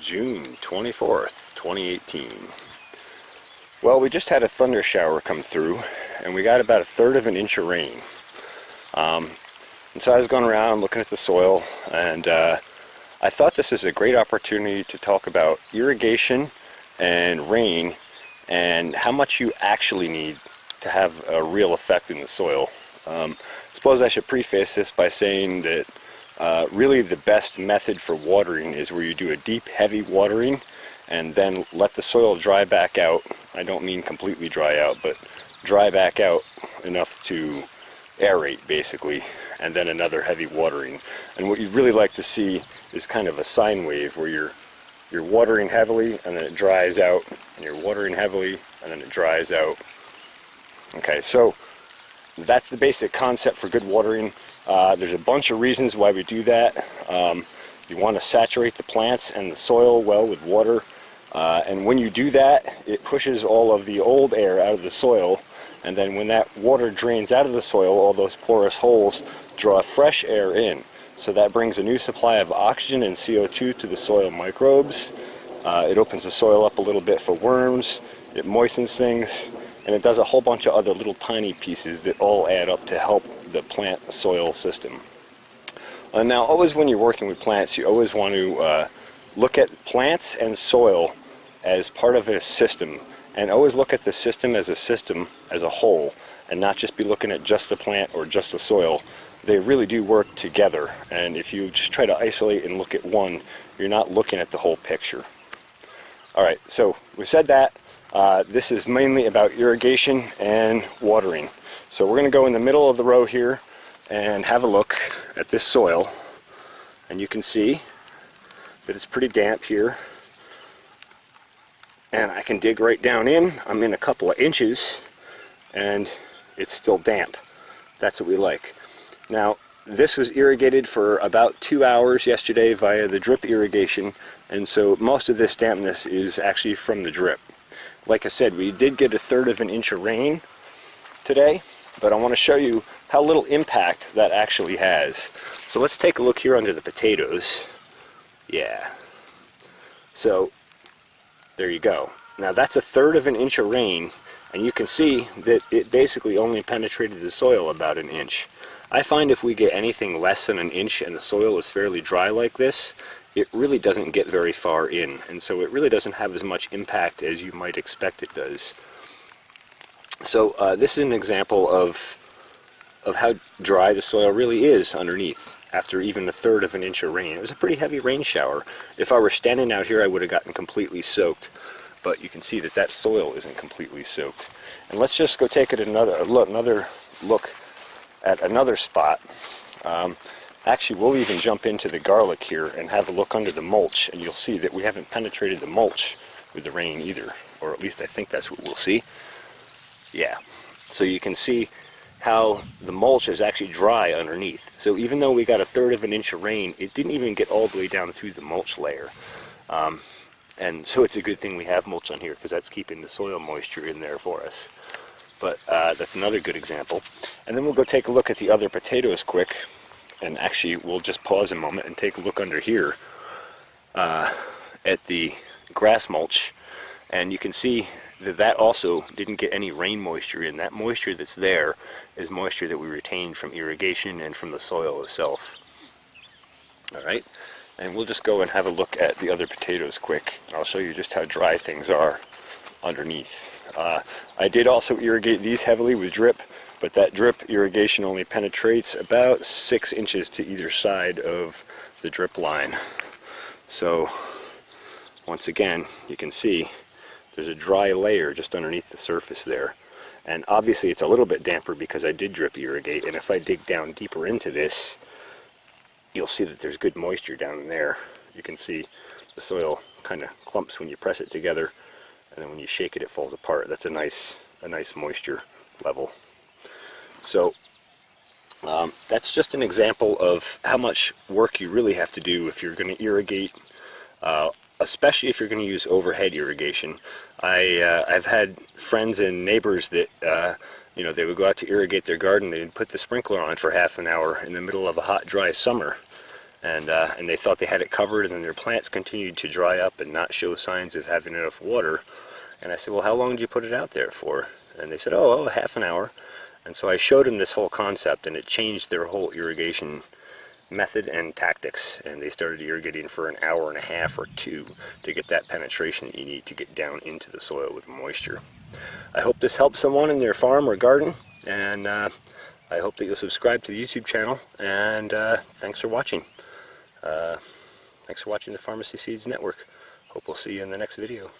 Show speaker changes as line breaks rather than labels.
June 24th, 2018. Well, we just had a thunder shower come through, and we got about 1/3 of an inch of rain. And so I was going around looking at the soil, and I thought this is a great opportunity to talk about irrigation and rain and how much you actually need to have a real effect in the soil. I suppose I should preface this by saying that really the best method for watering is where you do a deep, heavy watering and then let the soil dry back out. I don't mean completely dry out, but dry back out enough to aerate, basically, and then another heavy watering. And what you'd really like to see is kind of a sine wave where you're watering heavily and then it dries out, and you're watering heavily and then it dries out. Okay, so that's the basic concept for good watering. There's a bunch of reasons why we do that. You want to saturate the plants and the soil well with water, and when you do that, it pushes all of the old air out of the soil, and then when that water drains out of the soil, all those porous holes draw fresh air in. So that brings a new supply of oxygen and CO2 to the soil microbes. It opens the soil up a little bit for worms, it moistens things, and it does a whole bunch of other little tiny pieces that all add up to help the plant soil system. Now, always when you're working with plants, you always want to look at plants and soil as part of a system, and always look at the system as a whole, and not just be looking at just the plant or just the soil. They really do work together, and if you just try to isolate and look at one, you're not looking at the whole picture. Alright, so we said that. This is mainly about irrigation and watering. So we're going to go in the middle of the row here and have a look at this soil, and you can see that it's pretty damp here, and I can dig right down in. I'm in a couple of inches and it's still damp. That's what we like. Now, this was irrigated for about 2 hours yesterday via the drip irrigation, and so most of this dampness is actually from the drip. Like I said, we did get 1/3 of an inch of rain today, but I want to show you how little impact that actually has. So let's take a look here under the potatoes. Yeah. So there you go. Now that's 1/3 of an inch of rain, and you can see that it basically only penetrated the soil about an inch. I find if we get anything less than an inch and the soil is fairly dry like this, it really doesn't get very far in, and so it really doesn't have as much impact as you might expect it does. So this is an example of how dry the soil really is underneath after even 1/3 of an inch of rain. It was a pretty heavy rain shower. If I were standing out here, I would have gotten completely soaked, but you can see that that soil isn't completely soaked. And let's just go take it another look at another spot. Actually, we'll even jump into the garlic here and have a look under the mulch, and you'll see that we haven't penetrated the mulch with the rain either, or at least I think that's what we'll see. Yeah, so you can see how the mulch is actually dry underneath. So even though we got 1/3 of an inch of rain, it didn't even get all the way down through the mulch layer. And so it's a good thing we have mulch on here, because that's keeping the soil moisture in there for us. But that's another good example. And then we'll go take a look at the other potatoes quick. And actually, we'll just pause a moment and take a look under here at the grass mulch. And you can see that that also didn't get any rain moisture in. That moisture that's there is moisture that we retained from irrigation and from the soil itself. Alright, and we'll just go and have a look at the other potatoes quick. I'll show you just how dry things are underneath. I did also irrigate these heavily with drip, but that drip irrigation only penetrates about 6 inches to either side of the drip line. So once again, you can see there's a dry layer just underneath the surface there. And obviously it's a little bit damper because I did drip irrigate, and if I dig down deeper into this, you'll see that there's good moisture down in there. You can see the soil kind of clumps when you press it together, and then when you shake it, it falls apart. That's a nice moisture level. So that's just an example of how much work you really have to do if you're going to irrigate, especially if you're going to use overhead irrigation. I've had friends and neighbors that you know, they would go out to irrigate their garden, they'd put the sprinkler on for half an hour in the middle of a hot, dry summer, and they thought they had it covered, and then their plants continued to dry up and not show signs of having enough water. And I said, well, how long did you put it out there for? And they said, oh, half an hour. And so I showed them this whole concept, and it changed their whole irrigation method and tactics, and they started irrigating for an hour and a half or two to get that penetration that you need to get down into the soil with moisture. I hope this helps someone in their farm or garden, and I hope that you'll subscribe to the YouTube channel, and thanks for watching. Thanks for watching the Farmacy Seeds Network. Hope we'll see you in the next video.